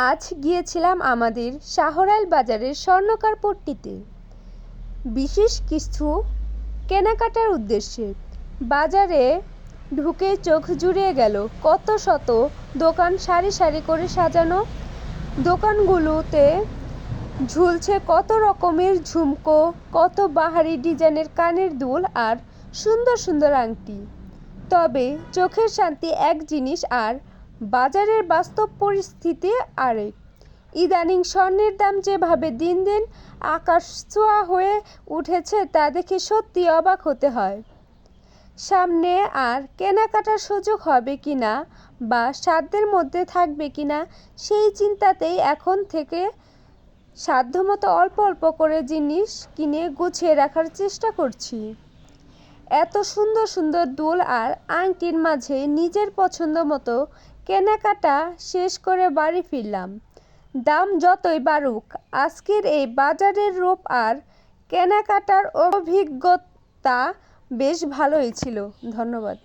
আজ গিয়েছিলাম আমাদের শাহরাইল বাজারের স্বর্ণকার পট্টিতে বিশেষ কিছু কেনাকাটার উদ্দেশ্যে। বাজারে ঢুকে চোখ জুড়িয়ে গেল, কত শত দোকান সারি সারি করে সাজানো। দোকানগুলোতে ঝুলছে কত রকমের ঝুমকো, কত বাহারি ডিজাইনের কানের দুল আর সুন্দর সুন্দর আংটি। তবে চোখের শান্তি এক জিনিস আর বাজারের বাস্তব পরিস্থিতি আরেক। ইদানিং স্বর্ণের দাম যেভাবে দিন দিন আকাশ ছোঁয়া হয়ে উঠেছে তা দেখে সত্যি অবাক হতে হয়। সামনে আর কেনাকাটার সুযোগ হবে কিনা বা সাধ্যের মধ্যে থাকবে কিনা সেই চিন্তাতেই এখন থেকে সাধ্যমতো অল্প অল্প করে জিনিস কিনে গুছিয়ে রাখার চেষ্টা করছি। এত সুন্দর সুন্দর দুল আর আংটির মাঝে নিজের পছন্দ মতো কেনাকাটা শেষ করে বাড়ি ফিরলাম। দাম যতই বাড়ুক, আজকের এই বাজারের রূপ আর কেনাকাটার অভিজ্ঞতা বেশ ভালোই ছিল। ধন্যবাদ।